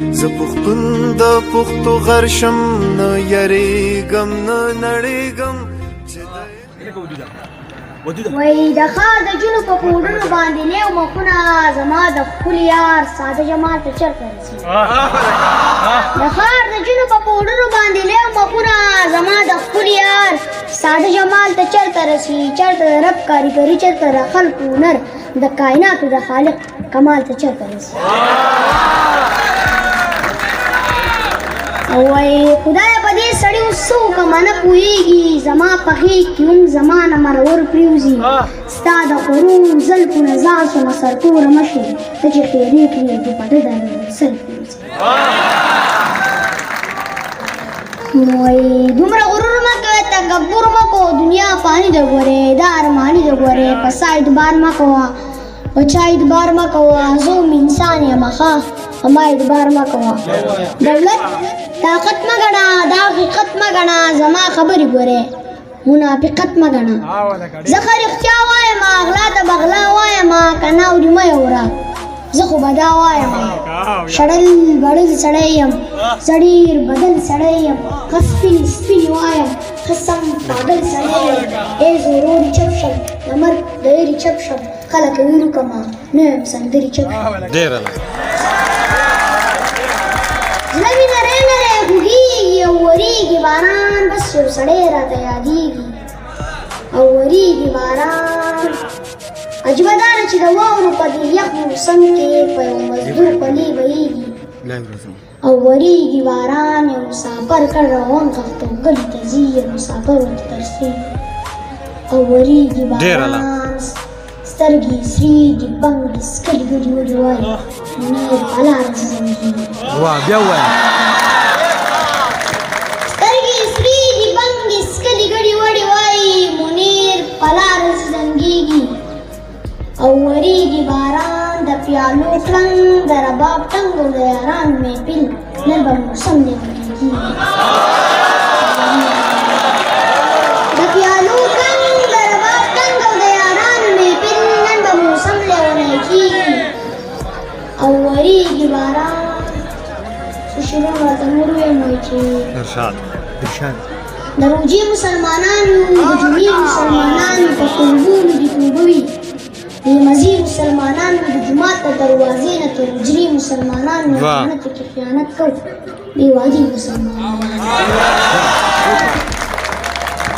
زه پښتون د پښتو غرشم نه یریږم نه نړیږم وای د ښار د جنو په کوډونو باندې لیو مخونه زما د ښکلي یار ساده جمال ته چرته رسي د ښار د جنو په کوډونو باندې لیو مخونه زما د ښکلي یار ساده جمال ته چرته رسي چرته د رب کاریګري چرته د خلقو هنر د کائناتو د خالق کمال ته چرته رسي وای خدای په دې سړی اوس څه وکړمه نه پوهېږي زما په غېږ کې هم زما نه مرور پرېوځي ستا د خورو زلفو نه ځان شمه سرتوره مشې ته چې خیرې کړې دوپټه درنه سر پرېوځي وای دومره غرور مه کوې تکبر مه کوه دنیا فاني ده ګورې دا ارماني ده ګورې په سا اعتبار مه کوه په چا اعتبار مه کوه زه هم انسان یم ښه اما اعتبار مه کوه دولت طاقت مه ګڼه دا حقیقت مه ګڼه زما خبرې ګورې منافقت مه ګڼه زه ښه رښتیا وایم غلا ته بغلا وایم که نه اوري مه یې اوره زه خو به دا وایم شړل بړل سړی یم زړیر بدل سړی یم ښه سپینې سپینې وایم ښه سم پاګل سړی یم ای زوروري چپ شم د مرګ د یرې چپ شم خلک ویلو کما نه یم سندرې چپ شم زړه مې نری نری خوږېږي او ورېږي باران بس یو سړی راته یادېږي او ورېږي باران عجیبه دا ده چې د واورو په دې یخ موسم کې په یو مزدور پلي بهېږي او ورېږي باران یو مسافر کډ روان خښته ګلي ته ځي یو مسافر ورته ترسېږي او ورېږي باران سترګې سرې دي بنګ دي سکلي ګډې وډې وایي منیر په لاره زنګېږي سترګې سرې دي بنګ دي سکلي ګډې وډې وایي منیر په لاره زنګېږي او ورېږي باران د پیالو کړنګ د رباب ټنګ او د یاران محفل نن به موسم نیولې کېږي د پیالو کړنګ د رباب ټنګ او د یاران محفل نن به موسم لیونی کېږي او ورېږي باران څه شعرونه راته نور ویم چې د روژې مسلمانانو د جمعې مسلمانانو په قلبونو دې توبه وي د مزید مسلمانانو د جومات د دروازې نه تر حجرې مسلمانانو امانت کې خیانت کوو بې وادي مسلمانانو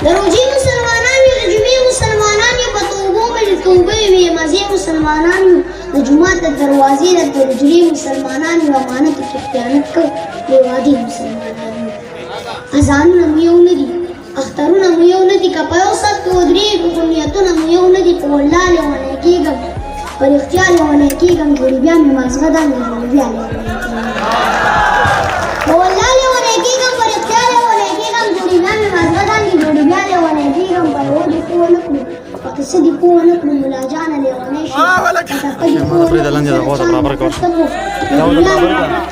د روژې مسلمانانو د جمعې مسلمانانو په توبو باندې توبه وي مزید مسلمانانو د جومات د دروازې نه تر حجرې مسلمانانو امانت کې خیانت کوو بې وادي مسلمانانو اذانونه مو یو نه دي اخترونه مو یو نه دي که په یو سر کې ودرېږو خو نیتونه مو یو نه دي په والله لیونی کېږم په رښتیا لیونی کېږم جوړې بیا مې مازغه دانګې جوړې بیا لیونی کېږم په والله لیونی کېږم په رښتیا لیونی کېږم جوړې بیا مې مازغه دانګې جوړې بیا لیونی کېږم په یوه دې پوه نه کړو په قصه دې پوه نه کړو ملا جانه لیونی شي په ټپه دې پوه نه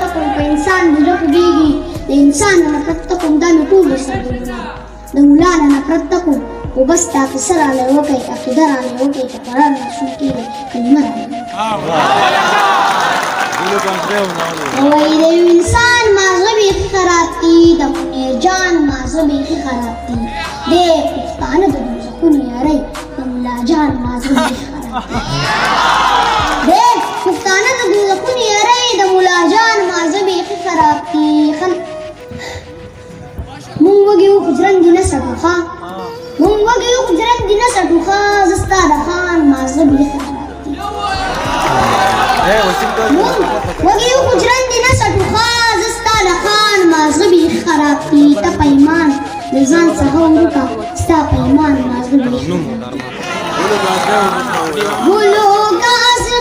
کړو په انسان زړه خوږېږي د انسان نه نفرت ته کوم دا مې ټول سره د مولا نه نفرت ته کوم خو بس تا کیسه رالی وکړئ عقیده رالی وکړئ که قرار رسول کېږئ کلمه رالی وایي د یو انسان ماغزه بیخي خراب دي د منیر جان ماغزه بیخي خراب دي دی پښتانه د دوزخونو یارۍ د ملا جان ماغزه بیخي خراب دي دی پښتانه د دوزخونو یارۍ د ملا جان ماغزه بیخي خراب دي مونږ وږي یو خو ژرندې نه څټو ښه مونږ وږي یو خو ژرندې نه څټو ښه زه ستا د خان ماغزه بیخي خراب دي مونږ وږي یو خو ژرندې نه څټو ښه زه ستا د خان ماغزه بیخي خراب دي ته په ایمان د ځان څخه وروکه ستا په ایمان ماغزه بیخي خراب دي بولو